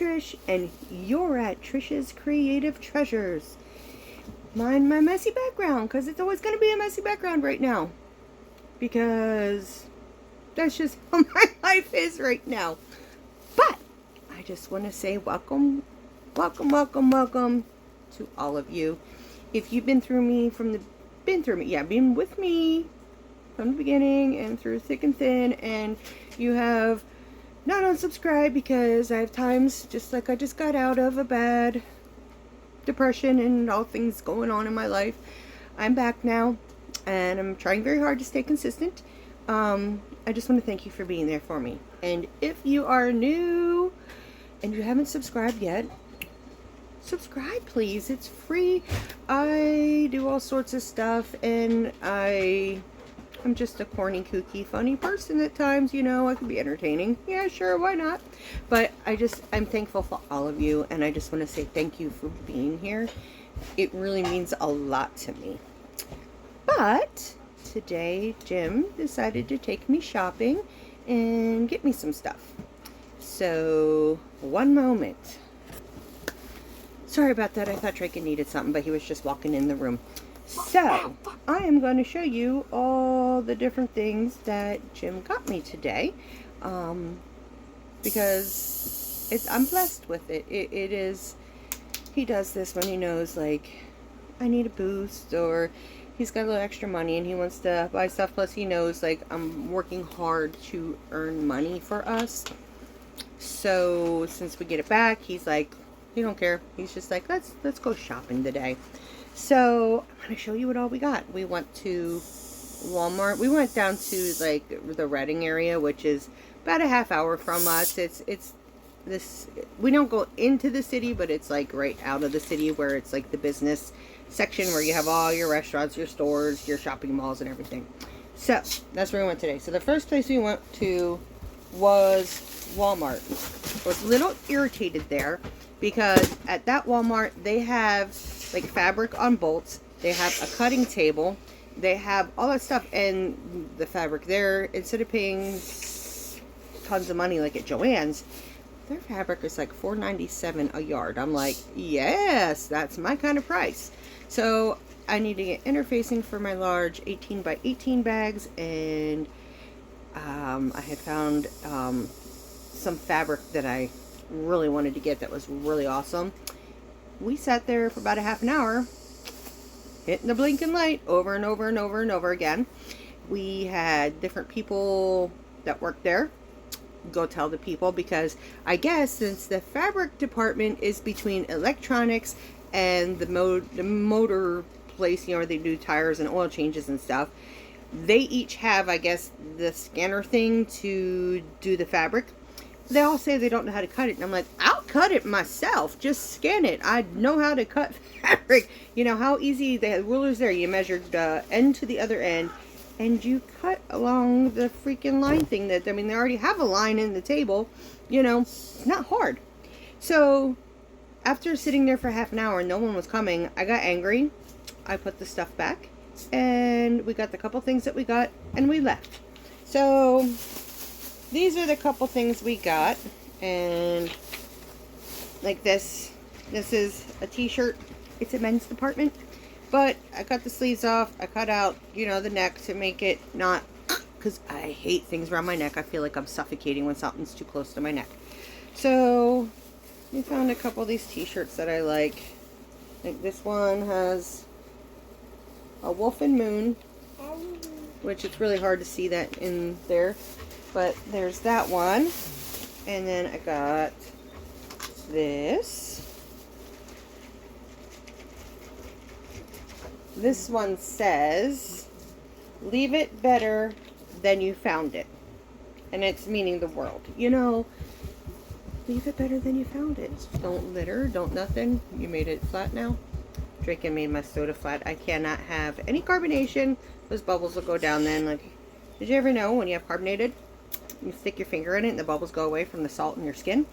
Trish, and you're at Trish's Creative Treasures. Mind my messy background, because it's always going to be a messy background right now. Because that's just how my life is right now. But I just want to say welcome, welcome, welcome, welcome to all of you. If you've been with me from the beginning and through thick and thin, and you have not unsubscribed because I have times just like I just got out of a bad depression and all things going on in my life. I'm back now and I'm trying very hard to stay consistent. I just want to thank you for being there for me. And if you are new and you haven't subscribed yet, subscribe please. It's free. I do all sorts of stuff, and I'm just a corny, kooky, funny person at times, you know. I can be entertaining. Yeah, sure, why not? But I'm thankful for all of you, and I just want to say thank you for being here. It really means a lot to me. But today, Jim decided to take me shopping and get me some stuff. So, one moment. Sorry about that. I thought Draken needed something, but he was just walking in the room. So, I am going to show you all the different things that Jim got me today, because I'm blessed with it. It is, he does this when he knows, like, I need a boost, or he's got a little extra money and he wants to buy stuff, plus he knows, like, I'm working hard to earn money for us. So, since we get it back, he's like, he don't care. He's just like, let's go shopping today. So, I'm going to show you what all we got. We went to Walmart. We went down to, like, the Reading area, which is about a half hour from us. It's this, we don't go into the city, but it's, like, right out of the city, where it's, like, the business section where you have all your restaurants, your stores, your shopping malls, and everything. So, that's where we went today. So, the first place we went to was Walmart. I was a little irritated there, because at that Walmart, they have, like, fabric on bolts. They have a cutting table. They have all that stuff. And the fabric there, instead of paying tons of money like at Joann's, their fabric is like $4.97 a yard. I'm like, yes, that's my kind of price. So I need to get interfacing for my large 18 by 18 bags. And I had found some fabric that I really wanted to get that was really awesome. We sat there for about a half an hour, hitting the blinking light over and over and over and over again. We had different people that worked there go tell the people, because I guess since the fabric department is between electronics and the motor place, you know, where they do tires and oil changes and stuff, they each have, I guess, the scanner thing to do the fabric. They all say they don't know how to cut it, and I'm like, I'll cut it myself. Just scan it. I know how to cut fabric. You know how easy. They had rulers there. You measured the end to the other end, and you cut along the freaking line thing. That, I mean, they already have a line in the table. You know, it's not hard. So after sitting there for half an hour and no one was coming, I got angry. I put the stuff back, and we got the couple things that we got, and we left. So these are the couple things we got, and like this is a t-shirt. It's a men's department, but I cut the sleeves off. I cut out, you know, the neck to make it not, because I hate things around my neck. I feel like I'm suffocating when something's too close to my neck. So we found a couple of these t-shirts that I like. Like this one has a wolf and moon, which it's really hard to see that in there. But there's that one. And then I got this. This one says, leave it better than you found it. And it's meaning the world. You know, leave it better than you found it. Don't litter, don't nothing. You made it flat now. Draken made my soda flat. I cannot have any carbonation. Those bubbles will go down then. Like, did you ever know when you have carbonated, you stick your finger in it and the bubbles go away from the salt in your skin?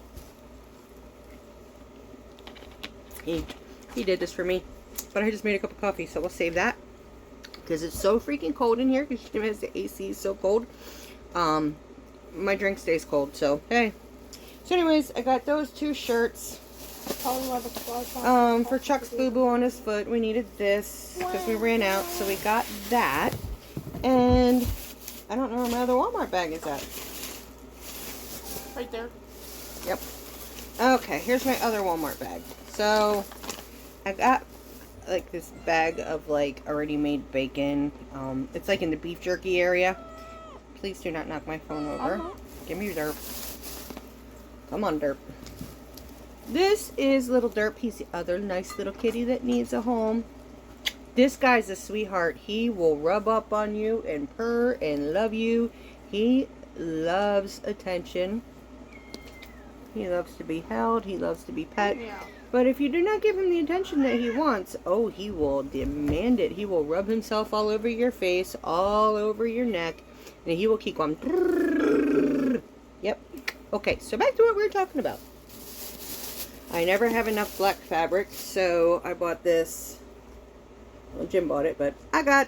He did this for me. But I just made a cup of coffee, so we'll save that. Because it's so freaking cold in here, because the AC is so cold. My drink stays cold, so hey. So anyways, I got those 2 shirts. For Chuck's boo-boo on his foot, we needed this because we ran out, so we got that. And I don't know where my other Walmart bag is at. Right there. Yep. Okay, here's my other Walmart bag. So I got like this bag of like already made bacon. It's like in the beef jerky area. Please do not knock my phone over. Give me your derp. Come on, derp. This is little Derp. He's the other nice little kitty that needs a home. This guy's a sweetheart. He will rub up on you and purr and love you. He loves attention. He loves to be held. He loves to be pet. Yeah. But if you do not give him the attention that he wants, oh, he will demand it. He will rub himself all over your face, all over your neck, and he will keep going. Yep. Okay, so back to what we were talking about. I never have enough black fabric, so I bought this. Well, Jim bought it, but I got,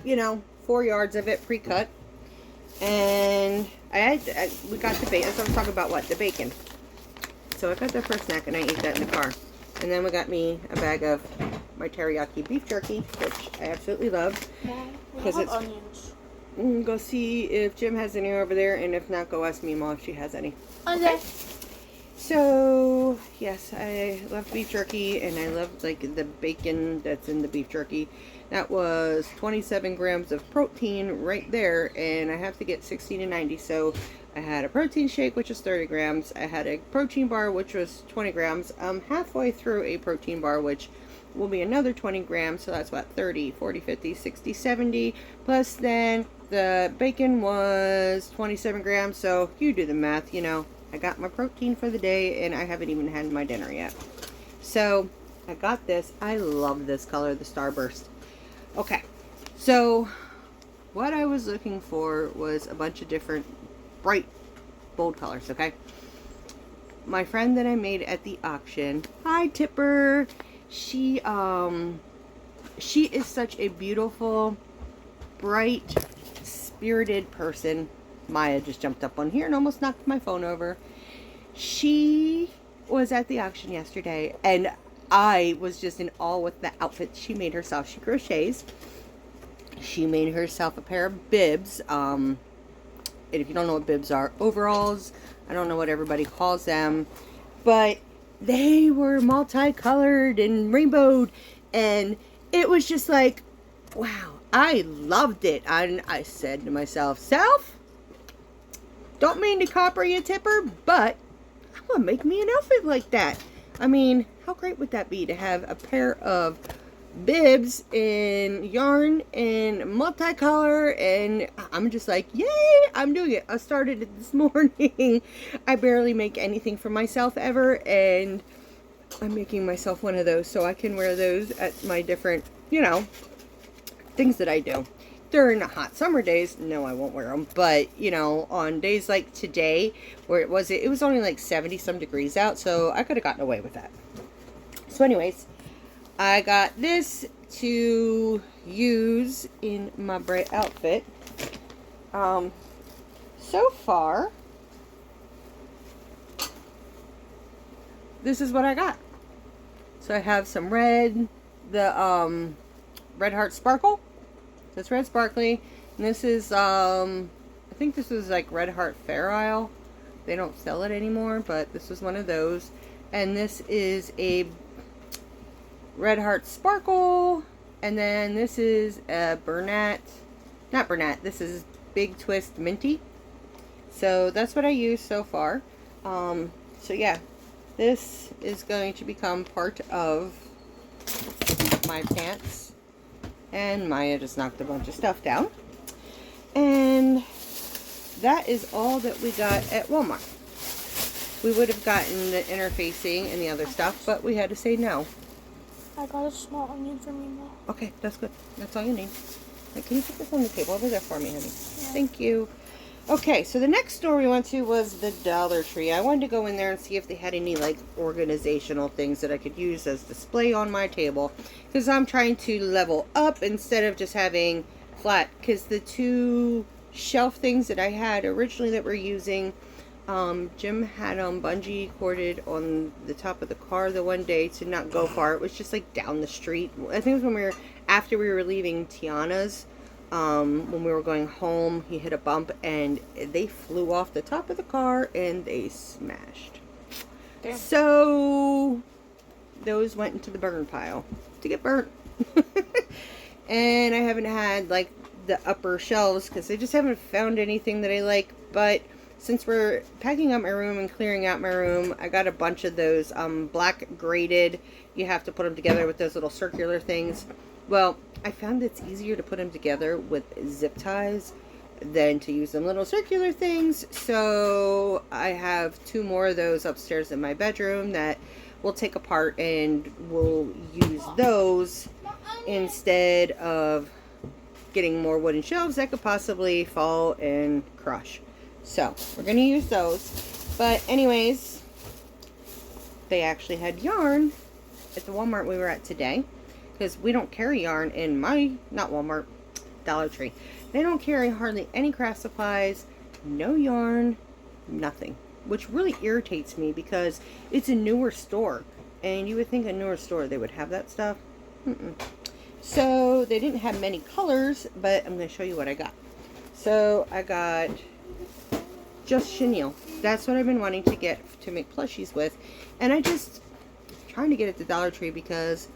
4 yards of it pre-cut. And we got the bacon. So I was talking about what? The bacon. So I got that for a snack, and I ate that in the car. And then we got me a bag of my teriyaki beef jerky, which I absolutely love. Because it's onions. Go see if Jim has any over there, and if not, go ask Mima if she has any. Okay. So, yes, I love beef jerky, and I love, like, the bacon that's in the beef jerky. That was 27 grams of protein right there, and I have to get 60 to 90, so I had a protein shake, which is 30 grams. I had a protein bar, which was 20 grams. I'm halfway through a protein bar, which will be another 20 grams, so that's what, 30, 40, 50, 60, 70, plus then the bacon was 27 grams, so you do the math, I got my protein for the day, and I haven't even had my dinner yet. So, I got this. I love this color, the Starburst. Okay, so what I was looking for was a bunch of different bright, bold colors, okay? My friend that I made at the auction, hi Tipper, she is such a beautiful, bright, spirited person. Maya just jumped up on here and almost knocked my phone over. She was at the auction yesterday, and I was just in awe with the outfit she made herself. She crochets. She made herself a pair of bibs. And if you don't know what bibs are, overalls. I don't know what everybody calls them, but they were multicolored and rainbowed, and it was just like, wow, I loved it. And I said to myself, Self, don't mean to copper you, Tipper, but I'm gonna make me an outfit like that. I mean, how great would that be to have a pair of bibs in yarn and multicolor? And I'm just like, yay, I'm doing it. I started it this morning. I barely make anything for myself ever, and I'm making myself one of those so I can wear those at my different, things that I do. During the hot summer days, no, I won't wear them. But, on days like today, where it was only like 70 some degrees out, so I could have gotten away with that. So anyways, I got this to use in my bright outfit. So far, this is what I got. So I have some red, the Red Heart Sparkle. That's red sparkly, and this is I think this was like Red Heart Fair Isle. They don't sell it anymore, but this was one of those. And this is a Red Heart Sparkle, and then this is a not Bernat, this is Big Twist Minty. So that's what I use so far. So yeah, this is going to become part of my pants. And Maya just knocked a bunch of stuff down. And that is all that we got at Walmart. We would have gotten the interfacing and the other stuff, but we had to say no. I got a small onion for me, Mom. Okay, that's good. That's all you need. Right, can you put this on the table over there for me, honey? Yeah. Thank you. Okay, so the next store we went to was the Dollar Tree. I wanted to go in there and see if they had any like organizational things that I could use as display on my table, because I'm trying to level up instead of just having flat, because the 2 shelf things that I had originally that we're using, Jim had them bungee corded on the top of the car the one day to not go far. It was just like down the street. I think it was when after we were leaving Tiana's, when we were going home, he hit a bump and they flew off the top of the car and they smashed. Damn. So those went into the burn pile to get burnt. And I haven't had like the upper shelves because I just haven't found anything that I like. But since we're packing up my room and clearing out my room, I got a bunch of those black graded. You have to put them together with those little circular things. Well, I found it's easier to put them together with zip ties than to use them little circular things. So I have 2 more of those upstairs in my bedroom that we'll take apart, and we'll use those instead of getting more wooden shelves that could possibly fall and crush. So we're going to use those. But anyways, they actually had yarn at the Walmart we were at today, because we don't carry yarn in my, not Walmart, Dollar Tree. They don't carry hardly any craft supplies, no yarn, nothing, which really irritates me because it's a newer store, and you would think a newer store they would have that stuff. So they didn't have many colors, but I'm going to show you what I got. So I got just chenille. That's what I've been wanting to get to make plushies with, and I just trying to get it to Dollar Tree because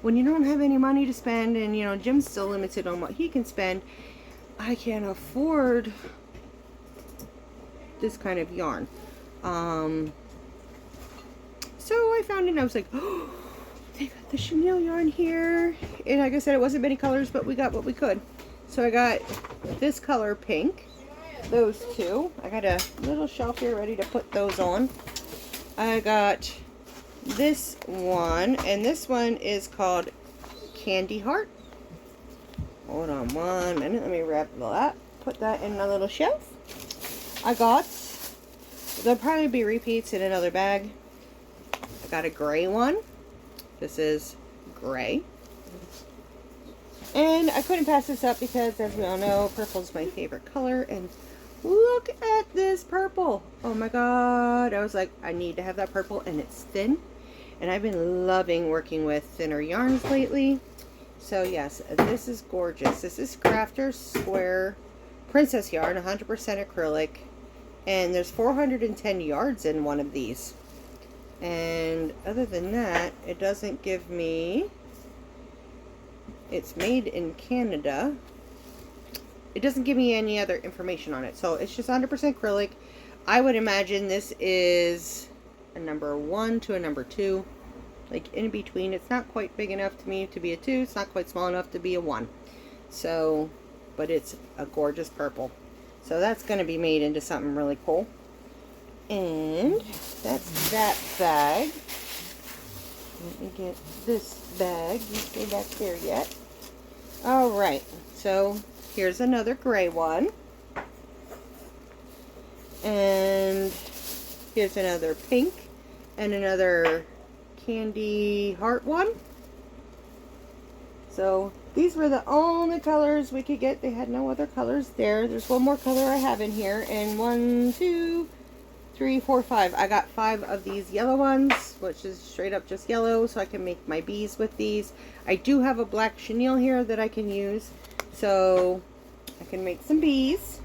when you don't have any money to spend, and you know Jim's still limited on what he can spend, I can't afford this kind of yarn. So I found it and I was like, oh, they got the chenille yarn here. And like I said, it wasn't many colors, but we got what we could. So I got this color pink, those 2. I got a little shelf here ready to put those on. I got this one, and this one is called Candy Heart. Hold on 1 minute, let me wrap that, put that in a little shelf. I got, there'll probably be repeats in another bag. I got a gray one. This is gray. And I couldn't pass this up because, as we all know, purple is my favorite color. And look at this purple. Oh my god. I was like, I need to have that purple, and it's thin. And I've been loving working with thinner yarns lately. So yes, this is gorgeous. This is Crafter's Square Princess yarn, 100% acrylic. And there's 410 yards in one of these. And other than that, it doesn't give me... It's made in Canada. It doesn't give me any other information on it. So it's just 100% acrylic. I would imagine this is a number 1 to a number 2. Like in between. It's not quite big enough to me to be a 2. It's not quite small enough to be a 1. So, but it's a gorgeous purple. So that's going to be made into something really cool. And that's that bag. Let me get this bag. You stay back there yet. Alright. So here's another gray one. And here's another pink. And another candy heart one. So these were the only colors we could get. They had no other colors there. There's one more color I have in here. And 1, 2, 3, 4, 5. I got 5 of these yellow ones, which is straight up just yellow, so I can make my bees with these. I do have a black chenille here that I can use, so I can make some bees.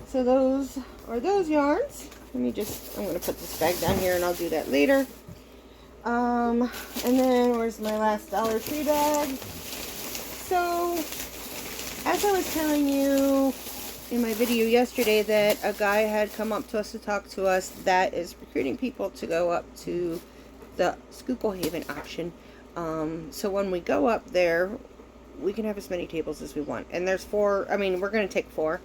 So those are those yarns. Let me just, I'm going to put this bag down here and I'll do that later. And then where's my last Dollar Tree bag? So, as I was telling you in my video yesterday that a guy had come up to us to talk to us that is recruiting people to go up to the Schuylkill Haven auction. So when we go up there, we can have as many tables as we want. And there's 4, I mean, we're going to take 4.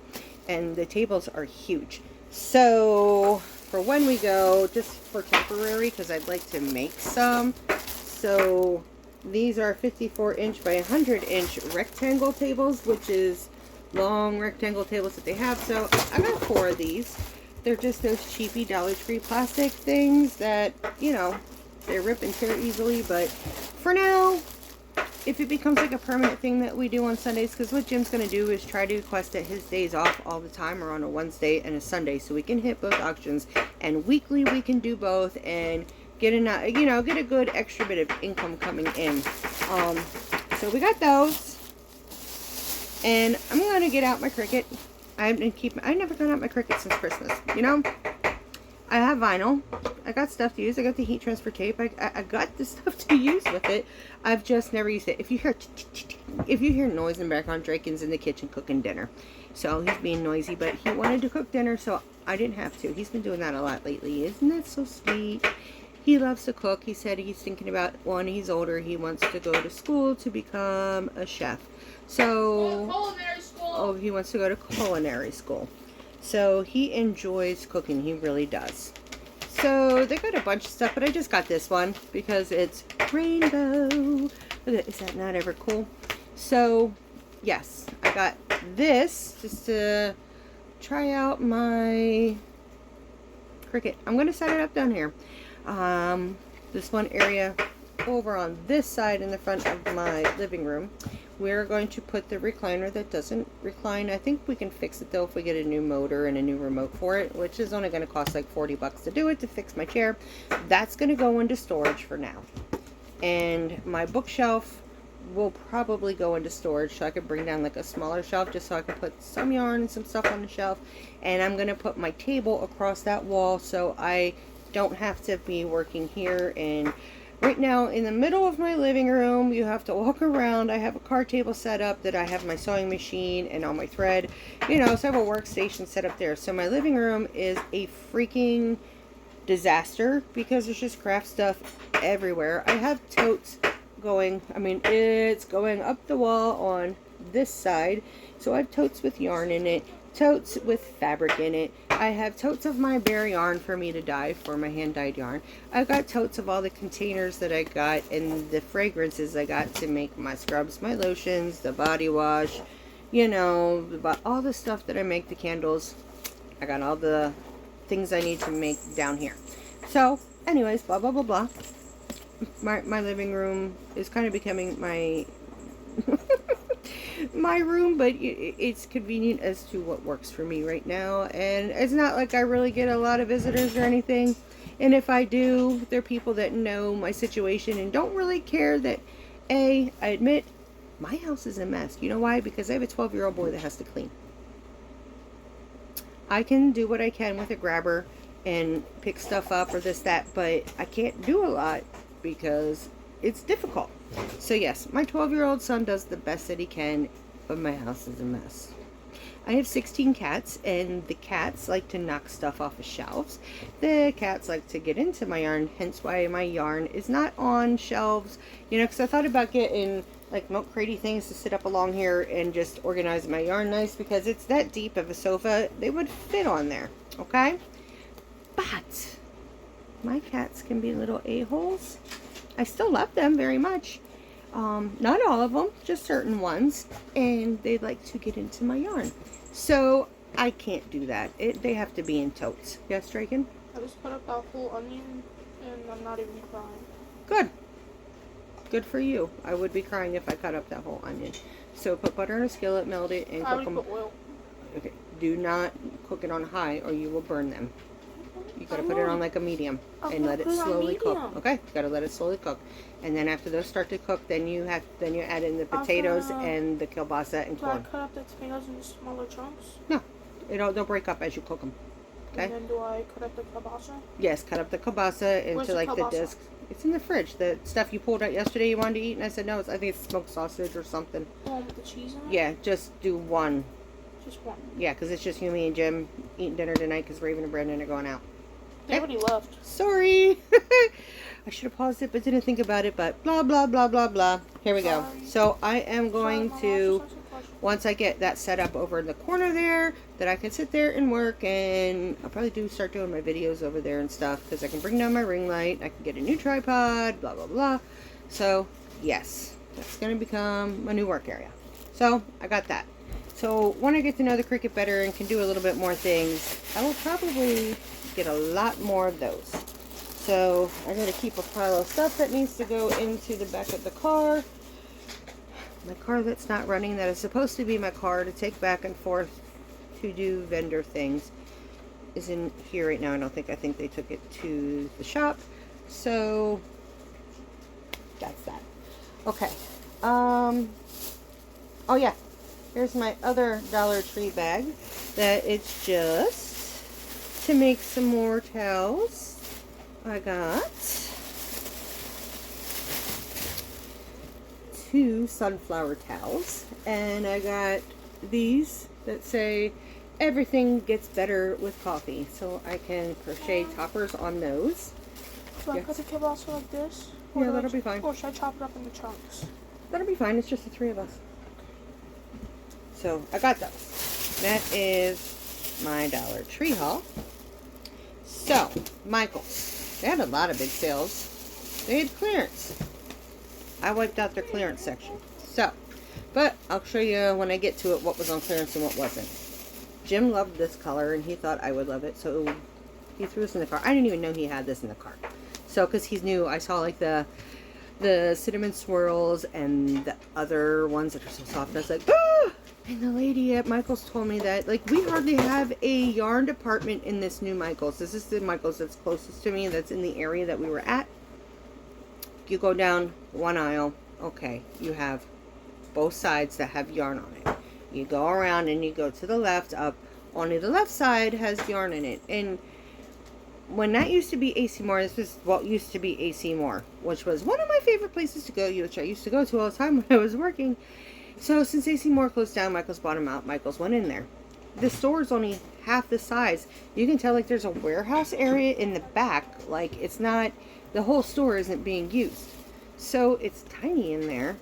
And the tables are huge. So for when we go, just for temporary, because I'd like to make some. So these are 54-inch by 100-inch rectangle tables, which is long rectangle tables that they have. So I got 4 of these. They're just those cheapy Dollar Tree plastic things that, you know, they rip and tear easily. But for now, if it becomes like a permanent thing that we do on Sundays, because what Jim's going to do is try to request that his days off all the time are on a Wednesday and a Sunday, so we can hit both auctions, and weekly we can do both and get a, you know, get a good extra bit of income coming in. So we got those, and I'm going to get out my Cricut. I've never got out my Cricut since Christmas, you know. I have vinyl. I got stuff to use. I got the heat transfer tape. I got the stuff to use with it. I've just never used it. If you hear noise in the background, Draken's in the kitchen cooking dinner. So he's being noisy, but he wanted to cook dinner, so I didn't have to. He's been doing that a lot lately. Isn't that so sweet? He loves to cook. He said he's thinking about, when he's older, he wants to go to school to become a chef. So, culinary school. Oh, he wants to go to culinary school. So he enjoys cooking. He really does. So they got a bunch of stuff, but I just got this one because it's rainbow. Look at that. Is that not ever cool? So yes, I got this just to try out my Cricut. I'm going to set it up down here. This one area over on this side in the front of my living room. We're going to put the recliner that doesn't recline. I think we can fix it though if we get a new motor and a new remote for it, which is only going to cost like 40 bucks to do it, to fix my chair. That's going to go into storage for now. And my bookshelf will probably go into storage, so I could bring down like a smaller shelf just so I can put some yarn and some stuff on the shelf. And I'm going to put my table across that wall so I don't have to be working here. And right now, in the middle of my living room, you have to walk around. I have a card table set up that I have my sewing machine and all my thread. You know, so I have a workstation set up there. So my living room is a freaking disaster because there's just craft stuff everywhere. I have totes going, I mean, it's going up the wall on this side. So I have totes with yarn in it, totes with fabric in it. I have totes of my bare yarn for me to dye for my hand dyed yarn. I've got totes of all the containers that I got and the fragrances I got to make my scrubs, my lotions, the body wash, you know, all the stuff that I make, the candles. I got all the things I need to make down here. So anyways, blah blah blah blah. My living room is kind of becoming my my room, but it's convenient as to what works for me right now. And it's not like I really get a lot of visitors or anything, and if I do, they're people that know my situation and don't really care that I admit my house is a mess. You know why? Because I have a 12-year-old boy that has to clean. I can do what I can with a grabber and pick stuff up or this that, but I can't do a lot because it's difficult. So yes, my 12-year-old son does the best that he can, but my house is a mess. I have 16 cats, and the cats like to knock stuff off of shelves. The cats like to get into my yarn, hence why my yarn is not on shelves. You know, because I thought about getting like milk cratey things to sit up along here and just organize my yarn nice, because it's that deep of a sofa. They would fit on there, okay? But my cats can be little a-holes. I still love them very much. Not all of them, just certain ones. And they like to get into my yarn. So I can't do that. They have to be in totes. Yes, Draken? I just put up that whole onion and I'm not even crying. Good. Good for you. I would be crying if I cut up that whole onion. So put butter in a skillet, melt it, and cook them. Put oil. Okay. Do not cook it on high or you will burn them. You gotta put it on like a medium and let it slowly cook. Okay, you gotta let it slowly cook, and then after those start to cook, then you add in the potatoes and the kielbasa and corn. Do I cut up the tomatoes into smaller chunks? No, they'll break up as you cook them. Okay. And then do I cut up the kielbasa? Yes, cut up the kielbasa into like the disc. It's in the fridge. The stuff you pulled out yesterday you wanted to eat, and I said no. I think it's smoked sausage or something. The one with the cheese in it? Yeah, just do one. Just one. Yeah, because it's just you, me, and Jim eating dinner tonight because Raven and Brandon are going out. They already left. Sorry. I should have paused it but didn't think about it, but blah blah blah blah blah. Here we go. So I am going to, once I get that set up over in the corner there, that I can sit there and work, and I'll probably start doing my videos over there and stuff, because I can bring down my ring light, I can get a new tripod, blah blah blah. So yes, that's going to become my new work area. So I got that. So when I get to know the Cricut better and can do a little bit more things, I will probably get a lot more of those. So I gotta keep a pile of stuff that needs to go into the back of the car. My car that's not running, that is supposed to be my car to take back and forth to do vendor things, is in here right now. I think they took it to the shop. So that's that. Okay. Oh yeah. Here's my other Dollar Tree bag. That it's just to make some more towels. I got 2 sunflower towels, and I got these that say everything gets better with coffee, so I can crochet toppers on those. So I put the kib also like this? Yeah, that'll be fine. Or should I chop it up into chunks? That'll be fine. It's just the 3 of us. So I got those. That is my Dollar Tree haul. So, Michaels. They had a lot of big sales. They had clearance. I wiped out their clearance section. So, but I'll show you when I get to it what was on clearance and what wasn't. Jim loved this color and he thought I would love it, so he threw this in the car. I didn't even know he had this in the car. So, because he's new, I saw like the cinnamon swirls and the other ones that are so soft. I was like, ah! And the lady at Michael's told me that, like, we hardly have a yarn department in this new Michael's. This is the Michael's that's closest to me, that's in the area that we were at. You go down one aisle, okay, you have both sides that have yarn on it. You go around and you go to the left, up, only the left side has yarn in it. And when that used to be AC Moore, this was what used to be AC Moore, which was one of my favorite places to go, which I used to go to all the time when I was working. So since AC Moore closed down, Michael's bought them out. Michael's went in there. The store is only half the size. You can tell like there's a warehouse area in the back. Like it's not, the whole store isn't being used. So it's tiny in there.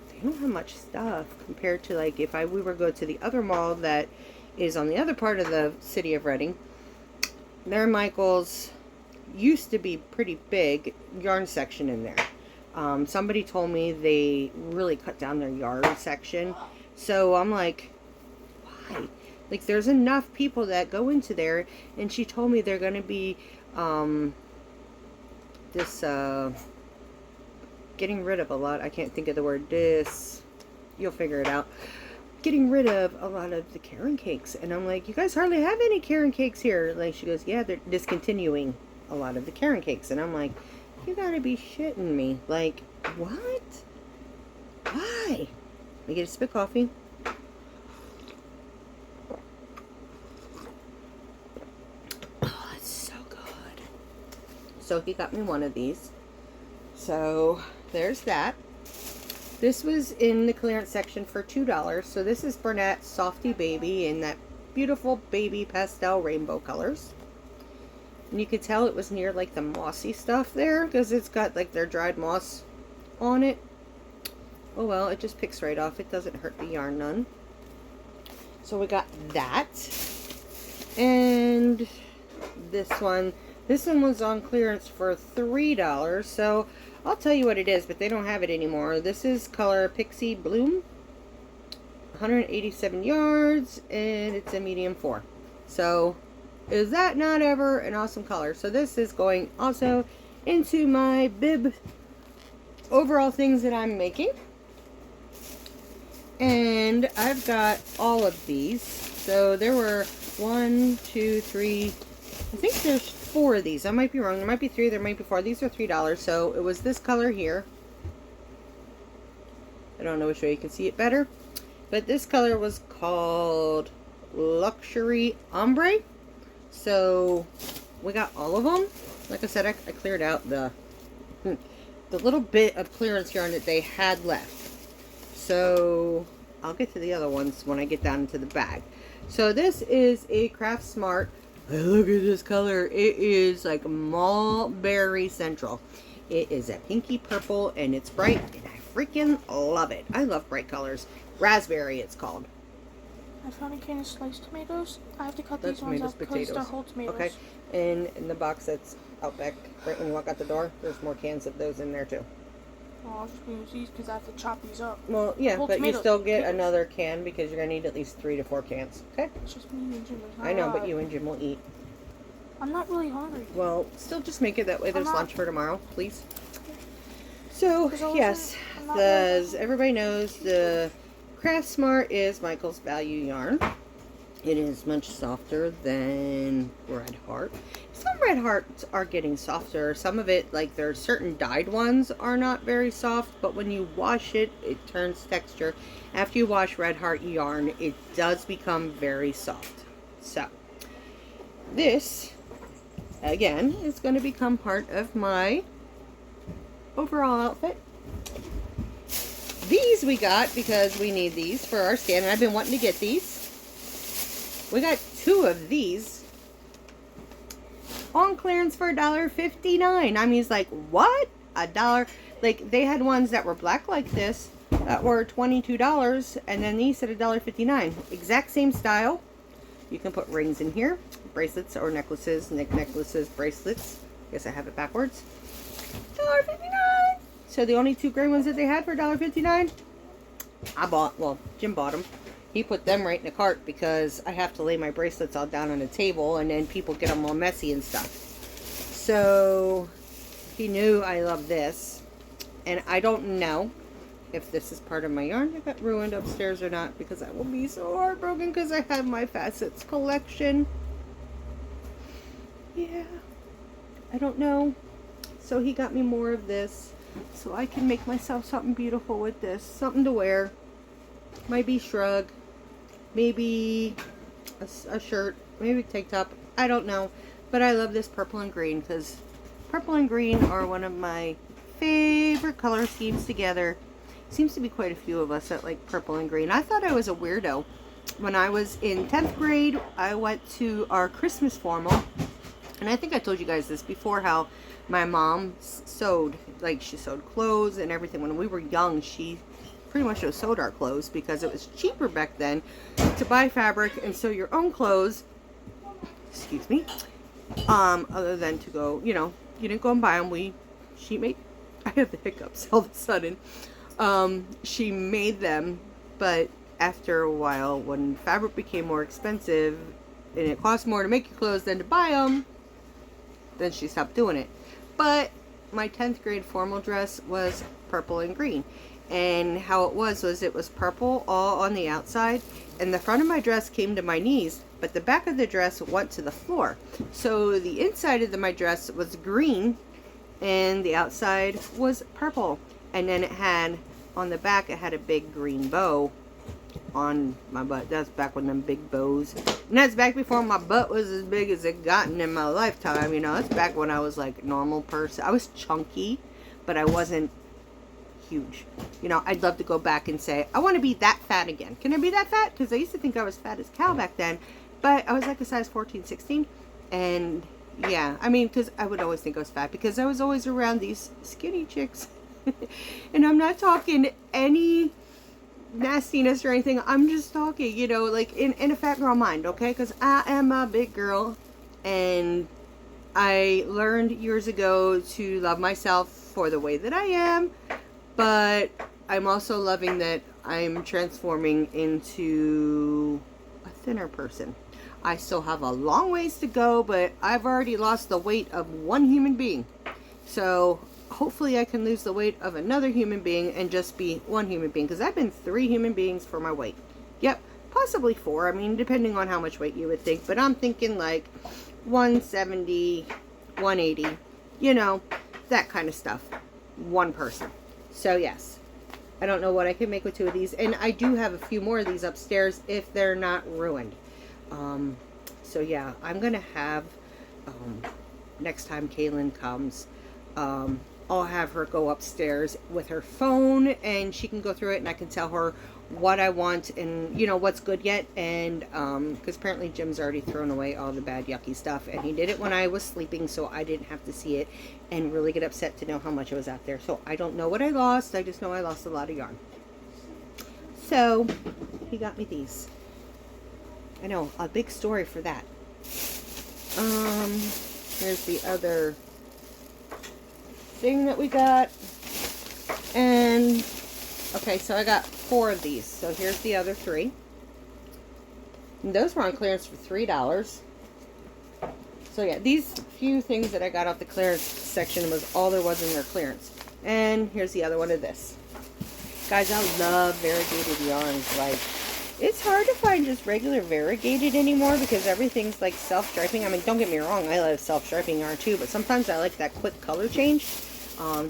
They don't have much stuff compared to like if we were to go to the other mall that is on the other part of the city of Reading. Their Michael's used to be pretty big yarn section in there. Somebody told me they really cut down their yarn section. So I'm like, why? Like there's enough people that go into there, and she told me they're going to be getting rid of a lot. I can't think of the word. You'll figure it out. Getting rid of a lot of the Karen cakes. And I'm like, you guys hardly have any Karen cakes here. Like she goes, yeah, they're discontinuing a lot of the Karen cakes. And I'm like, you gotta be shitting me. Like, what? Why? I get a sip of coffee. Oh, it's so good. So he got me one of these. So there's that. This was in the clearance section for $2. So this is Bernat Softy Baby in that beautiful baby pastel rainbow colors. And you could tell it was near like the mossy stuff there because it's got like their dried moss on it. Oh well, it just picks right off. It doesn't hurt the yarn none. So we got that. And this one was on clearance for $3. So I'll tell you what it is, but they don't have it anymore. This is color Pixie Bloom. 187 yards, and it's a medium 4. So, is that not ever an awesome color? So this is going also into my bib overall things that I'm making. And I've got all of these. So there were 1, 2, 3, I think there's 4 of these. I might be wrong. There might be 3, there might be 4. These are $3. So it was this color here. I don't know which way you can see it better. But this color was called Luxury Ombre. So we got all of them. Like I said, I cleared out the little bit of clearance yarn that they had left. So I'll get to the other ones when I get down into the bag. So this is a Craft Smart. Look at this color. It is like Mulberry Central. It is a pinky purple and it's bright and I freaking love it. I love bright colors. Raspberry it's called. I found a can of sliced tomatoes. I have to cut these ones up because they're whole tomatoes. Okay. And in the box that's out back, right when you walk out the door, there's more cans of those in there too. Well, I'll just use these because I have to chop these up. Well, yeah, whole but tomatoes. you still get another can because you're going to need at least 3 to 4 cans. Okay? It's just me and Jim. I know, but you and Jim will eat. I'm not really hungry. Well, still just make it that way. There's not. lunch for tomorrow, please. So, yes. Because everybody knows the Craft Smart is Michael's Value yarn. It is much softer than Red Heart. Some Red Hearts are getting softer. Some of it, like there are certain dyed ones, are not very soft, but when you wash it, it turns texture. After you wash Red Heart yarn, it does become very soft. So, this, again, is going to become part of my overall outfit. These we got because we need these for our stand, and I've been wanting to get these. We got 2 of these on clearance for $1.59. I mean, it's like, what? $1? Like, they had ones that were black like this that were $22, and then these at $1.59. Exact same style. You can put rings in here, bracelets or necklaces, necklaces, bracelets. Guess I have it backwards. $1.59. So the only 2 gray ones that they had for $1.59, I bought. Well, Jim bought them. He put them right in the cart because I have to lay my bracelets all down on the table and then people get them all messy and stuff. So he knew I love this. And I don't know if this is part of my yarn that got ruined upstairs or not, because I will be so heartbroken because I have my facets collection. Yeah, I don't know. So he got me more of this so I can make myself something beautiful with this. Something to wear. Might be shrug. Maybe a shirt, maybe a tank top, I don't know. But I love this purple and green because purple and green are one of my favorite color schemes together. Seems to be quite a few of us that like purple and green. I thought I was a weirdo. When I was in 10th grade, I went to our Christmas formal. And I think I told you guys this before, how my mom sewed, like she sewed clothes and everything. When we were young, she pretty much just sewed our clothes because it was cheaper back then to buy fabric and sew your own clothes, excuse me, other than to go, you know, you didn't go and buy them. She made, I have the hiccups all of a sudden. She made them, but after a while, when fabric became more expensive and it cost more to make your clothes than to buy them, then she stopped doing it. But my 10th grade formal dress was purple and green. And how it was it was purple all on the outside, and the front of my dress came to my knees, but the back of the dress went to the floor. So the inside of my dress was green and the outside was purple. And then it had, on the back, it had a big green bow on my butt. That's back when them big bows. And that's back before my butt was as big as it gotten in my lifetime. You know, that's back when I was like normal person. I was chunky, but I wasn't huge. You know, I'd love to go back and say, I want to be that fat again. Can I be that fat? Because I used to think I was fat as cow back then, but I was like a size 14, 16. And yeah, I mean, because I would always think I was fat because I was always around these skinny chicks. And I'm not talking any nastiness or anything. I'm just talking, you know, like in a fat girl mind, okay? Because I am a big girl, and I learned years ago to love myself for the way that I am. But I'm also loving that I'm transforming into a thinner person. I still have a long ways to go, but I've already lost the weight of one human being. So hopefully I can lose the weight of another human being and just be one human being. Because I've been 3 human beings for my weight. Yep, possibly 4. I mean, depending on how much weight you would think. But I'm thinking like 170, 180, you know, that kind of stuff. One person. So yes, I don't know what I can make with 2 of these, and I do have a few more of these upstairs if they're not ruined. So yeah, I'm gonna have next time Kaylin comes, I'll have her go upstairs with her phone and she can go through it and I can tell her what I want and, you know, what's good yet. And because apparently Jim's already thrown away all the bad yucky stuff, and he did it when I was sleeping, so I didn't have to see it and really get upset to know how much it was out there. So I don't know what I lost. I just know I lost a lot of yarn. So he got me these. I know, a big story for that. Here's the other thing that we got. And okay, so I got 4 of these. So here's the other 3. And those were on clearance for $3. So yeah, these few things that I got off the clearance section was all there was in their clearance. And here's the other one of this. Guys, I love variegated yarns. Like, it's hard to find just regular variegated anymore because everything's like self-striping. I mean, don't get me wrong, I love self-striping yarn too, but sometimes I like that quick color change,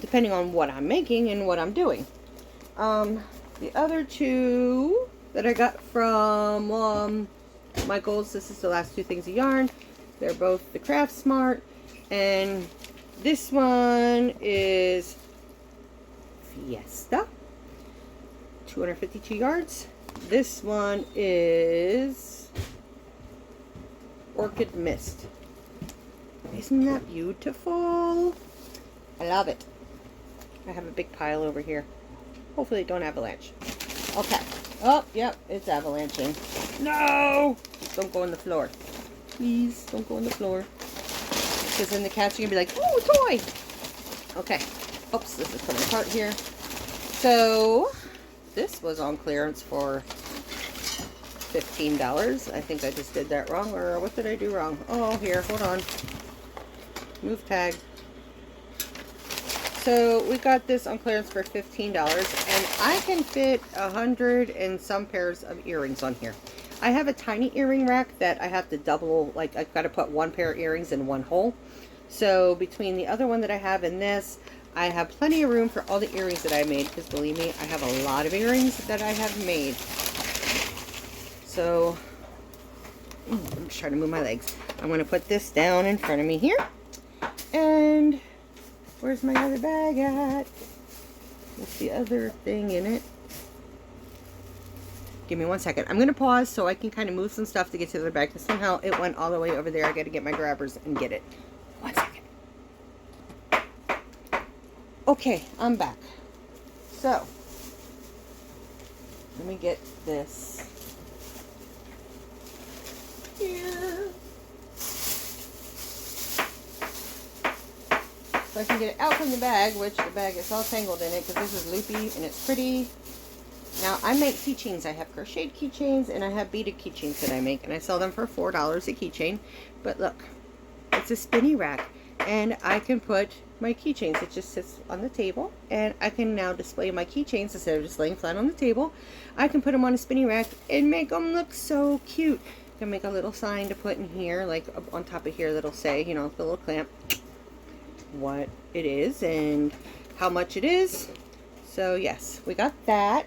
depending on what I'm making and what I'm doing. The other two that I got from Michael's, this is the last two things of yarn. They're both the Craft Smart, and this one is Fiesta, 252 yards. This one is Orchid Mist. Isn't that beautiful? I love it. I have a big pile over here. Hopefully it don't avalanche. Okay. Oh, yep, it's avalanching. No! Don't go on the floor. Please, don't go on the floor. Because then the cats are going to be like, oh, toy! Okay. Oops, this is coming apart here. So, this was on clearance for $15. I think I just did that wrong, or what did I do wrong? Oh, here, hold on. Move tag. So we got this on clearance for $15, and I can fit 100 and some pairs of earrings on here. I have a tiny earring rack that I have to double, like I've got to put one pair of earrings in one hole. So between the other one that I have and this, I have plenty of room for all the earrings that I made, because believe me, I have a lot of earrings that I have made. So, I'm just trying to move my legs. I'm going to put this down in front of me here. And where's my other bag at? What's the other thing in it? Give me 1 second. I'm going to pause so I can kind of move some stuff to get to the other bag, because somehow it went all the way over there. I got to get my grabbers and get it. 1 second. Okay, I'm back. So, let me get this here. So I can get it out from the bag, which the bag is all tangled in it because this is loopy and it's pretty. Now, I make keychains. I have crocheted keychains and I have beaded keychains that I make, and I sell them for $4 a keychain. But look, it's a spinny rack, and I can put my keychains. It just sits on the table, and I can now display my keychains instead of just laying flat on the table. I can put them on a spinny rack and make them look so cute. I can make a little sign to put in here, like on top of here, that'll say, you know, the little clamp, what it is and how much it is. So yes, we got that.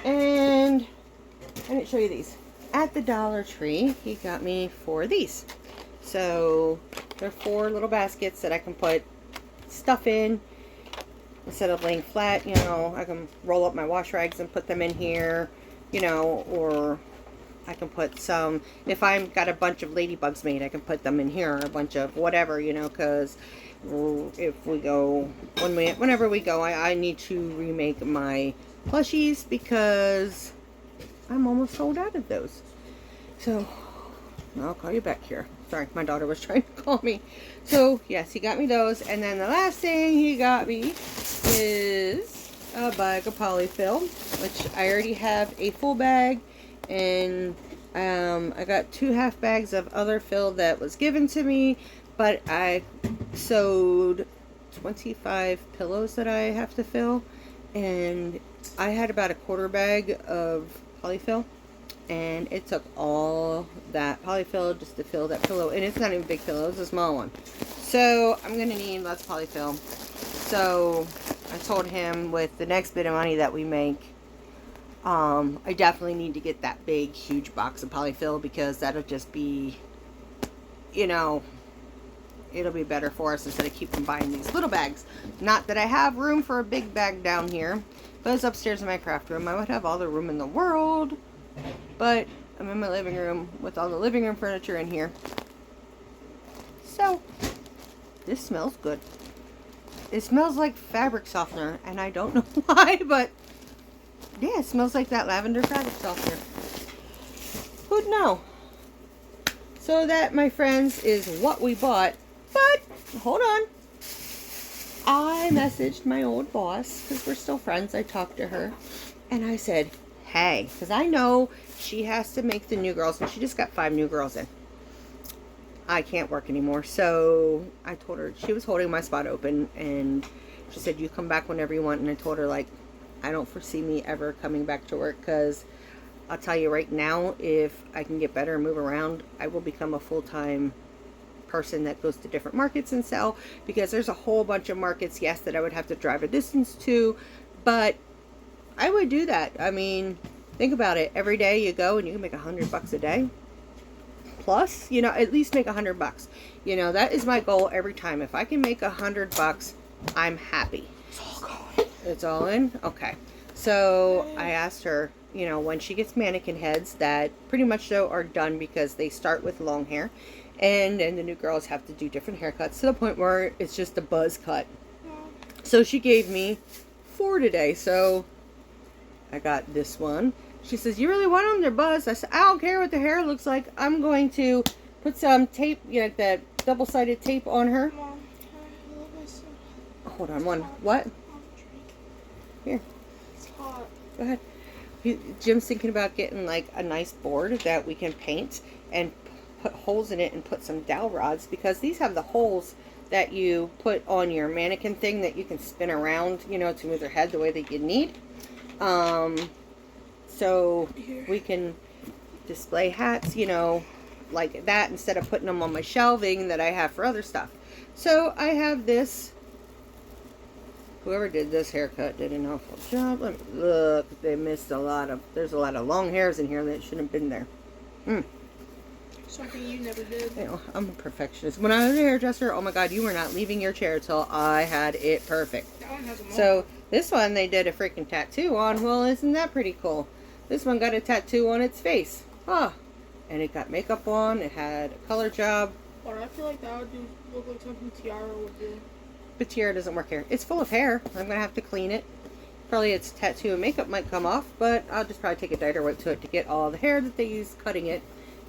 And I didn't show you these. At the Dollar Tree, he got me 4 of these. So they're 4 little baskets that I can put stuff in instead of laying flat. You know, I can roll up my wash rags and put them in here, you know, or I can put some, if I've got a bunch of ladybugs made, I can put them in here, or a bunch of whatever, you know, because if we go, whenever we go, I need to remake my plushies because I'm almost sold out of those. So I'll call you back here. Sorry, my daughter was trying to call me. So yes, he got me those, and then the last thing he got me is a bag of polyfill, which I already have a full bag, and I got 2 half bags of other fill that was given to me, but I sewed 25 pillows that I have to fill, and I had about a 1/4 bag of polyfill, and it took all that polyfill just to fill that pillow, and it's not even a big pillow, it's a small one. So I'm gonna need lots of polyfill. So I told him with the next bit of money that we make, I definitely need to get that big huge box of polyfill, because that'll just be, you know, it'll be better for us instead of keeping buying these little bags. Not that I have room for a big bag down here, but it's upstairs in my craft room. I would have all the room in the world, but I'm in my living room with all the living room furniture in here. So this smells good. It smells like fabric softener, and I don't know why, but yeah, it smells like that lavender fabric softener. Who'd know? So that, my friends, is what we bought. But hold on, I messaged my old boss, because we're still friends. I talked to her and I said, hey, because I know she has to make the new girls, and she just got 5 new girls in. I can't work anymore. So I told her, she was holding my spot open, and She said, you come back whenever you want. And I told her, like, I don't foresee me ever coming back to work, because I'll tell you right now, if I can get better and move around, I will become a full-time person that goes to different markets and sell, because there's a whole bunch of markets, yes, that I would have to drive a distance to, but I would do that. I mean, think about it. Every day you go and you can make $100 a day. Plus, you know, at least make $100. You know, that is my goal every time. If I can make $100, I'm happy. It's all going. It's all in? Okay. So I asked her, you know, when she gets mannequin heads that pretty much though are done, because they start with long hair, and then the new girls have to do different haircuts to the point where it's just a buzz cut. So she gave me 4 today. So I got this one. She says, you really want them? They're buzzed. I said, I don't care what the hair looks like. I'm going to put some tape, you know, that double-sided tape on her. Mom, Hold on one. What? Here. it's hot. Go ahead. Jim's thinking about getting like a nice board that we can paint and put holes in it and put some dowel rods, because these have the holes that you put on your mannequin thing that you can spin around, you know, to move their head the way that you need. So we can display hats, you know, like that, instead of putting them on my shelving that I have for other stuff. So I have this. Whoever did this haircut did an awful job. Let me look. They missed a lot of, there's a lot of long hairs in here that shouldn't have been there. Something you never did. You know, I'm a perfectionist. When I was a hairdresser, oh my God, you were not leaving your chair till I had it perfect. That one has a mole. So this one they did a freaking tattoo on. Well, isn't that pretty cool? This one got a tattoo on its face. Ah, and it got makeup on. It had a color job. But I feel like that would look like something Tiara would do. But Tiara doesn't work here. It's full of hair. I'm going to have to clean it. Probably its tattoo and makeup might come off, but I'll just probably take a diter wipe to it to get all the hair that they use cutting it.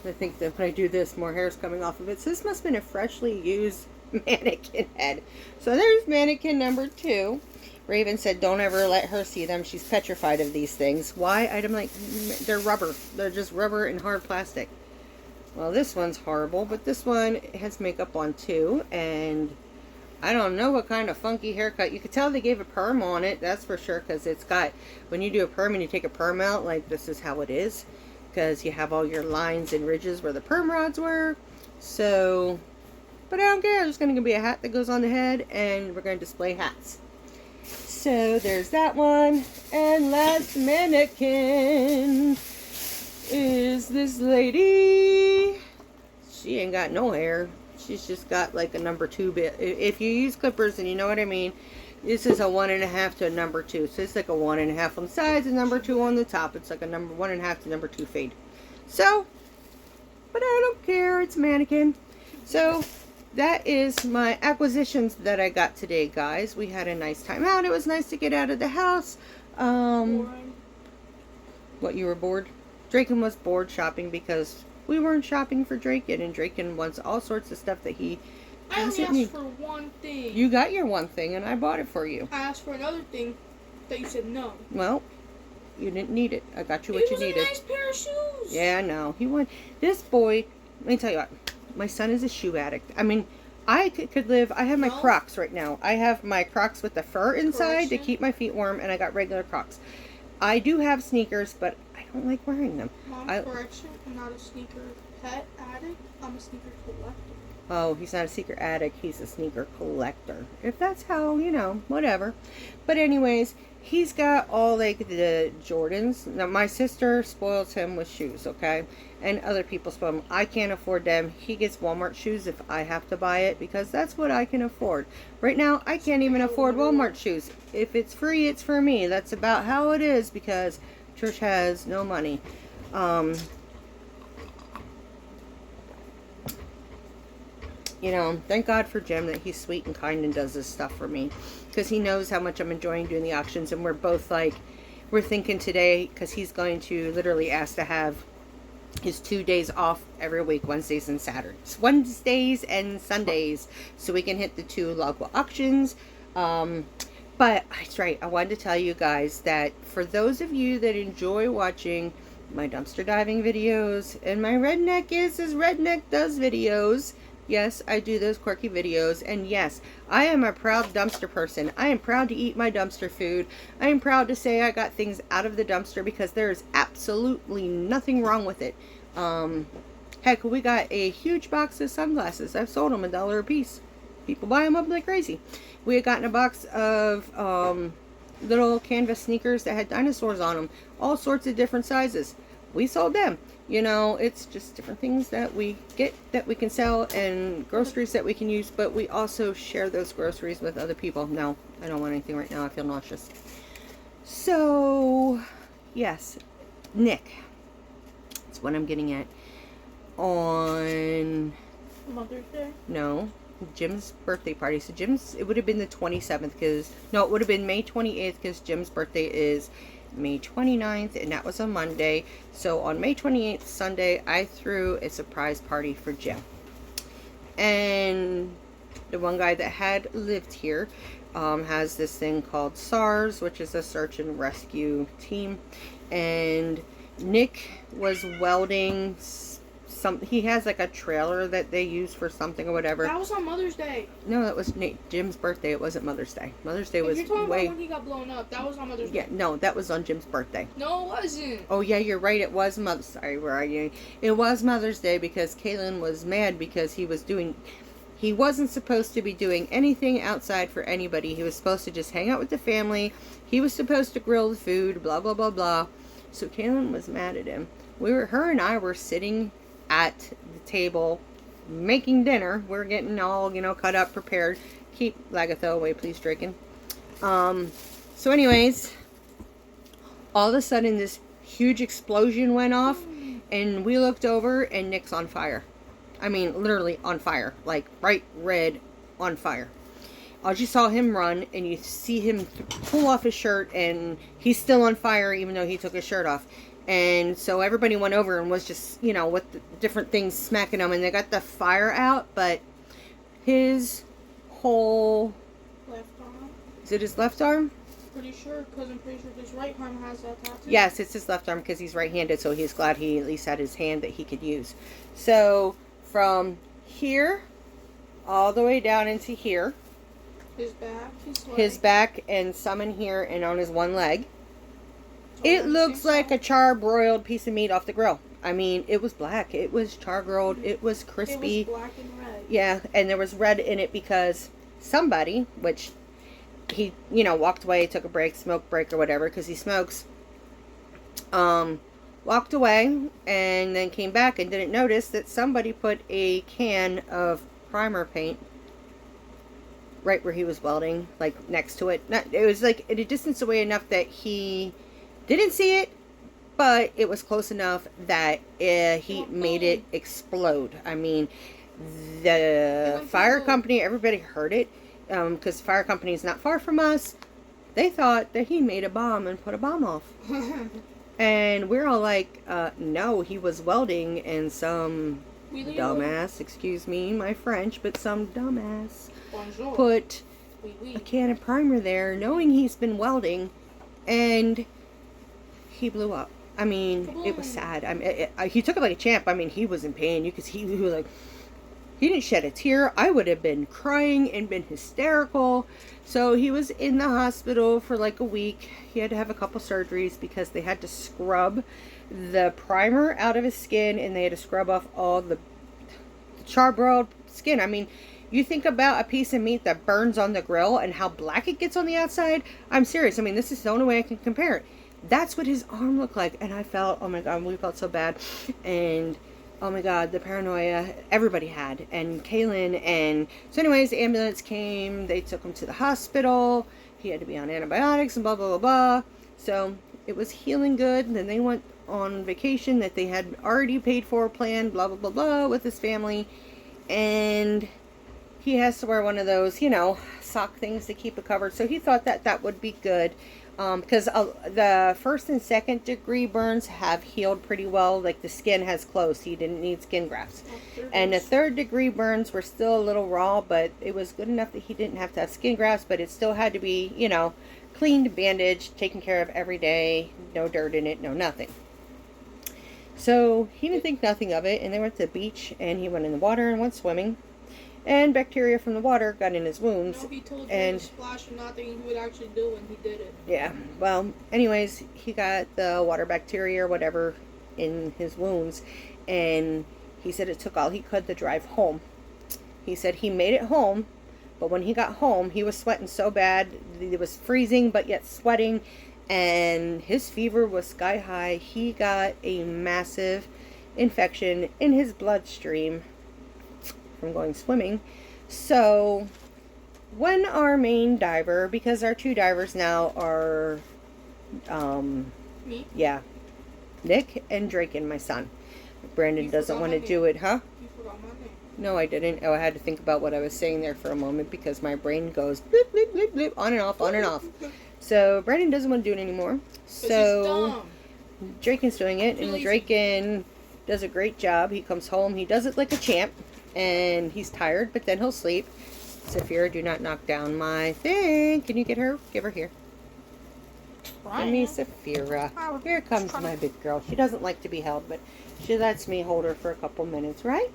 And I think that when I do this, more hair is coming off of it. So this must have been a freshly used mannequin head. So there's mannequin number 2. Raven said, don't ever let her see them. She's petrified of these things. Why? I'm like, they're rubber. They're just rubber and hard plastic. Well, this one's horrible, but this one has makeup on too. And I don't know what kind of funky haircut. You could tell they gave a perm on it, that's for sure, because it's got, when you do a perm and you take a perm out, like this is how it is. Because you have all your lines and ridges where the perm rods were. So, but I don't care. There's going to be a hat that goes on the head, and we're going to display hats. So there's that one. And last mannequin is this lady. She ain't got no hair. She's just got like a number 2 bit. If you use clippers and you know what I mean, this is a 1.5 to a number 2. So it's like a 1.5 on the sides and number 2 on the top. It's like a number 1.5 to number 2 fade. So, but I don't care. It's mannequin. So that is my acquisitions that I got today, guys. We had a nice time out. It was nice to get out of the house. What, you were bored? Draken was bored shopping because we weren't shopping for Draken, and Draken wants all sorts of stuff that he I only doesn't need. asked for one thing. You got your one thing, and I bought it for you. I asked for another thing that you said no. Well, you didn't need it. I got you what you needed. It was a nice pair of shoes. Yeah, I know. He won. This boy, let me tell you what. My son is a shoe addict. I mean, I could live. I have my Crocs right now. I have my Crocs with the fur inside to keep my feet warm, and I got regular Crocs. I do have sneakers, but I don't like wearing them. Mom, correction. I'm not a sneaker pet addict. I'm a sneaker collector. Oh, he's not a sneaker addict. He's a sneaker collector. If that's how, you know, whatever. But anyways, he's got all like the Jordans. Now, my sister spoils him with shoes, okay? And other people spoil him. I can't afford them. He gets Walmart shoes if I have to buy it, because that's what I can afford. Right now, I can't even afford Walmart shoes. If it's free, it's for me. That's about how it is, because Trish has no money. You know, thank God for Jim that he's sweet and kind and does this stuff for me, because he knows how much I'm enjoying doing the auctions. And we're both like, we're thinking today, because he's going to literally ask to have his 2 days off every week, Wednesdays and Saturdays, Wednesdays and Sundays, so we can hit the 2 local auctions. But that's right, I wanted to tell you guys that for those of you that enjoy watching my dumpster diving videos and my Redneck Redneck Does videos, Yes, I do those quirky videos. And yes, I am a proud dumpster person. I am proud to eat my dumpster food. I am proud to say I got things out of the dumpster because there is absolutely nothing wrong with it. Heck, we got a huge box of sunglasses. I've sold them $1 a piece. People buy them up like crazy. We had gotten a box of little canvas sneakers that had dinosaurs on them. All sorts of different sizes. We sold them. You know, it's just different things that we get that we can sell and groceries that we can use. But we also share those groceries with other people. No, I don't want anything right now. I feel nauseous. So, yes. Nick. That's what I'm getting at. On Mother's Day? No, Jim's birthday party. So Jim's, it would have been the 27th because, no, it would have been May 28th because Jim's birthday is May 29th and that was a Monday. So on May 28th, Sunday, I threw a surprise party for Jim. And the one guy that had lived here has this thing called SARS, which is a search and rescue team. And Nick was welding he has like a trailer that they use for something or whatever. That was on Mother's Day. No, that was Jim's birthday. It wasn't Mother's Day. Mother's Day was you're talking way... about when he got blown up. That was on Mother's Day. Yeah, no, that was on Jim's birthday. No, it wasn't. Oh, yeah, you're right. It was Mother's... Sorry, where are you? It was Mother's Day because Kaylin was mad because he wasn't supposed to be doing anything outside for anybody. He was supposed to just hang out with the family. He was supposed to grill the food, blah, blah, blah, blah. So Kaylin was mad at him. Her and I were sitting at the table making dinner. We're getting all, cut up, prepared. Keep Lagatho away, please, Draken. So anyways, all of a sudden this huge explosion went off and we looked over and Nick's on fire. I mean, literally on fire. Like, bright red on fire. You saw him run and you see him pull off his shirt and he's still on fire even though he took his shirt off. And so everybody went over and was just, with the different things smacking him. And they got the fire out, but his whole... Left arm? Is it his left arm? Pretty sure, because I'm pretty sure his right arm has that tattoo. Yes, it's his left arm because he's right-handed, so he's glad he at least had his hand that he could use. So, from here, all the way down into here. His back, and some in here, and on his one leg. It looks like a char-broiled piece of meat off the grill. I mean, it was black. It was char-grilled. It was crispy. It was black and red. Yeah, and there was red in it because somebody, which he, walked away, took a break, smoke break or whatever, because he smokes, walked away and then came back and didn't notice that somebody put a can of primer paint right where he was welding, like next to it. It was like at a distance away enough that he... didn't see it, but it was close enough that he made it explode. I mean, the fire company, everybody heard it, because the fire company is not far from us. They thought that he made a bomb and put a bomb off. And we're all like, no, he was welding, and some dumbass, excuse me, my French, but some dumbass put a can of primer there, knowing he's been welding, and... he blew up. I mean, it was sad. I mean, he took it like a champ. I mean, he was in pain. You could see he was like, he didn't shed a tear. I would have been crying and been hysterical. So he was in the hospital for like a week. He had to have a couple surgeries because they had to scrub the primer out of his skin and they had to scrub off all the charbroiled skin. I mean, you think about a piece of meat that burns on the grill and how black it gets on the outside. I'm serious. I mean, this is the only way I can compare it. That's what his arm looked like. And I felt, oh my God, we felt so bad. And oh my God, the paranoia everybody had. And Kaylin. And so anyways, the ambulance came. They took him to the hospital. He had to be on antibiotics and blah, blah, blah, blah. So it was healing good. And then they went on vacation that they had already paid for, planned, blah, blah, blah, blah, with his family. And he has to wear one of those, sock things to keep it covered. So he thought that that would be good. Because the 1st and 2nd degree burns have healed pretty well. Like the skin has closed. He didn't need skin grafts. And the 3rd degree burns were still a little raw, but it was good enough that he didn't have to have skin grafts. But it still had to be, cleaned, bandaged, taken care of every day. No dirt in it, no nothing. So he didn't think nothing of it. And they went to the beach and he went in the water and went swimming. and bacteria from the water got in his wounds. No, he told you and to splash and not thinking he would actually do it, and he did it. Yeah, well, anyways, he got the water bacteria or whatever in his wounds, and he said it took all he could to drive home. He said he made it home, but when he got home, he was sweating so bad. He was freezing, but yet sweating, and his fever was sky high. He got a massive infection in his bloodstream from going swimming. So when our main diver, because our 2 divers now are Me? yeah, Nick and Drake and my son. Brandon doesn't want to do it, huh? You forgot my name. No, I didn't. Oh, I had to think about what I was saying there for a moment because my brain goes blip, blip, blip, blip, on and off, on and off. So Brandon doesn't want to do it anymore. So Draken's doing it, and Draken does a great job. He comes home, he does it like a champ, and he's tired, but then he'll sleep. Saphira, do not knock down my thing. Can you get her? Give her here. Give me Saphira. Here comes my big girl. She doesn't like to be held, but she lets me hold her for a couple minutes, right?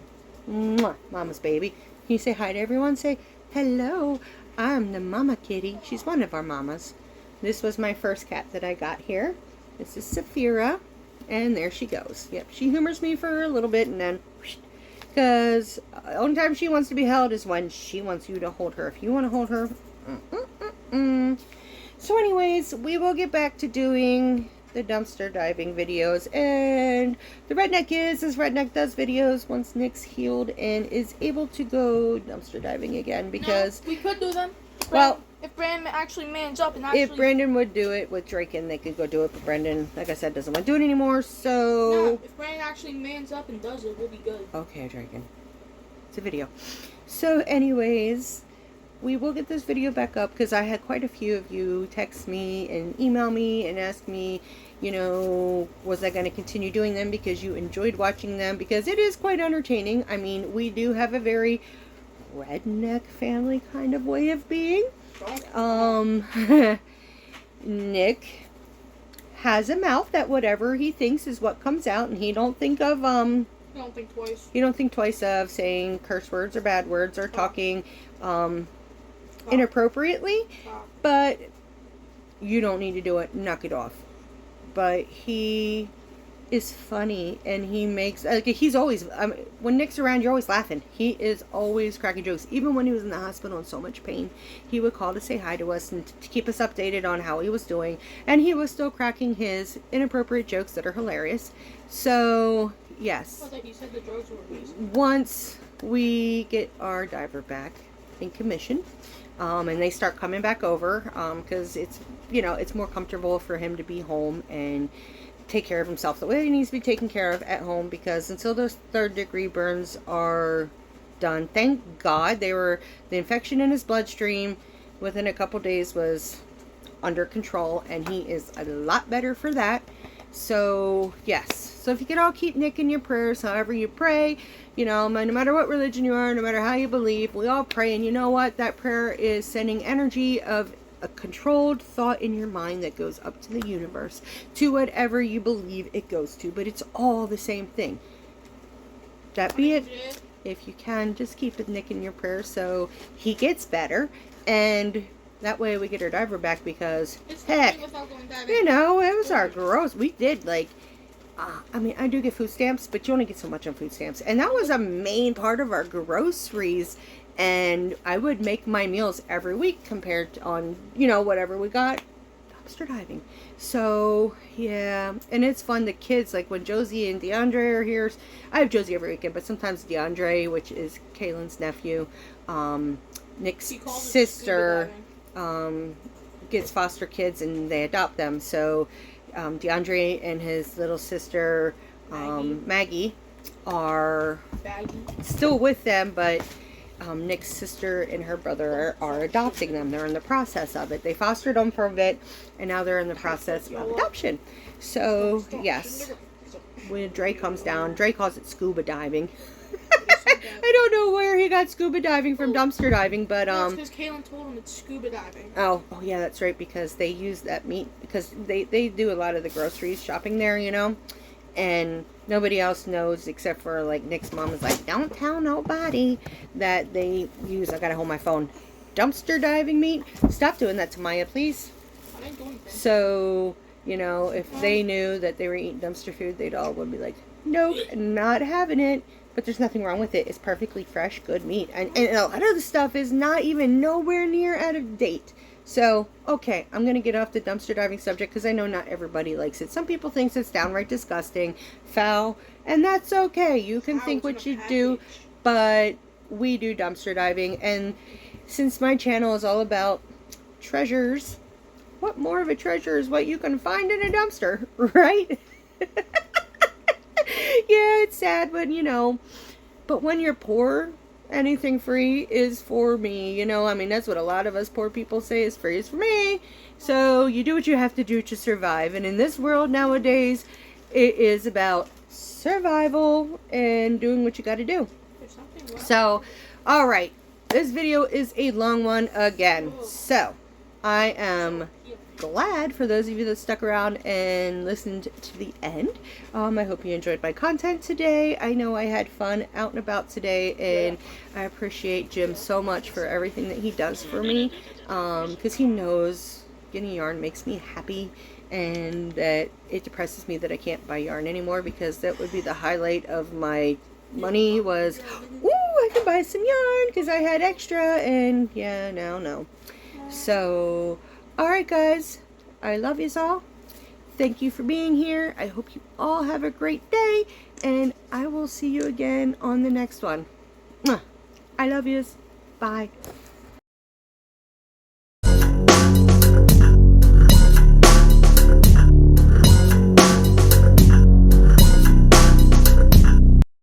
Mwah, Mama's baby. Can you say hi to everyone? Say, hello, I'm the mama kitty. She's one of our mamas. This was my first cat that I got here. This is Saphira. And there she goes. Yep, she humors me for a little bit and then... Because the only time she wants to be held is when she wants you to hold her. If you want to hold her... So anyways, we will get back to doing the dumpster diving videos. And the Redneck is, as Redneck does videos once Nick's healed and is able to go dumpster diving again. Because... No, we could do them. Well... If Brandon actually mans up and actually... If Brandon would do it with Drake and they could go do it, but Brandon, like I said, doesn't want to do it anymore, so... No, if Brandon actually mans up and does it, we'll be good. Okay, Draken. It's a video. So, anyways, we will get this video back up because I had quite a few of you text me and email me and ask me, you know, was I going to continue doing them because you enjoyed watching them, because it is quite entertaining. I mean, we do have a very redneck family kind of way of being. Nick has a mouth that whatever he thinks is what comes out, and he don't think of You don't think twice. You don't think twice of saying curse words or bad words or talking inappropriately, but you don't need to do it. Knock it off. But he is funny, and he makes he's always when Nick's around, you're always laughing. He is always cracking jokes. Even when he was in the hospital in so much pain, he would call to say hi to us and to keep us updated on how he was doing, and he was still cracking his inappropriate jokes that are hilarious. So yes, I thought you said the jokes were amazing. Once we get our diver back in commission, and they start coming back over, because it's, you know, it's more comfortable for him to be home and take care of himself the way he needs to be taken care of at home, because until those 3rd-degree burns are done, thank God, the infection in his bloodstream within a couple days was under control, and he is a lot better for that. So yes, so if you could all keep Nick in your prayers, however you pray, you know, no matter what religion you are, no matter how you believe, we all pray. And you know what, that prayer is sending energy of a controlled thought in your mind that goes up to the universe, to whatever you believe it goes to, but it's all the same thing. That be it. If you can, just keep it Nick in your prayers so he gets better, and that way we get our diver back, because heck, you know, it was our gross. We did I mean, I do get food stamps, but you only get so much on food stamps, and that was a main part of our groceries. And I would make my meals every week compared to on, you know, whatever we got dumpster diving. So, yeah. And it's fun. The kids, like when Josie and DeAndre are here. I have Josie every weekend, but sometimes DeAndre, which is Kaylin's nephew, Nick's sister, gets foster kids and they adopt them. So, DeAndre and his little sister, Maggie, are still with them, but... Nick's sister and her brother are adopting them. They're in the process of it. They fostered them for a bit, and now they're in the process of adoption. So, yes. When Dre comes down, Dre calls it scuba diving. I don't know where he got scuba diving from dumpster diving, but it's because Kaylin told him it's scuba diving. Oh yeah, that's right, because they use that meat, because they do a lot of the groceries shopping there, you know. And nobody else knows except for like Nick's mom is like, don't tell nobody that they use, I gotta hold my phone, dumpster diving meat. Stop doing that to Maya, please. So, you know, if they knew that they were eating dumpster food, they'd all would be like, nope, not having it. But there's nothing wrong with it. It's perfectly fresh, good meat. And a lot of the stuff is not even nowhere near out of date. So, okay, I'm going to get off the dumpster diving subject because I know not everybody likes it. Some people think it's downright disgusting, foul, and that's okay. You can think what you do, but we do dumpster diving. And since my channel is all about treasures, what more of a treasure is what you can find in a dumpster, right? Yeah, it's sad, but you know, but when you're poor, anything free is for me, you know. I mean, that's what a lot of us poor people say is free is for me. So you do what you have to do to survive. And in this world nowadays, it is about survival and doing what you got to do. So, all right, this video is a long one again. So I am glad for those of you that stuck around and listened to the end. I hope you enjoyed my content today. I know I had fun out and about today, and I appreciate Jim so much for everything that he does for me, because he knows getting yarn makes me happy, and that it depresses me that I can't buy yarn anymore, because that would be the highlight of my money was, ooh, I can buy some yarn because I had extra, and yeah, now no. So alright guys, I love yous all. Thank you for being here. I hope you all have a great day, and I will see you again on the next one. I love yous. Bye.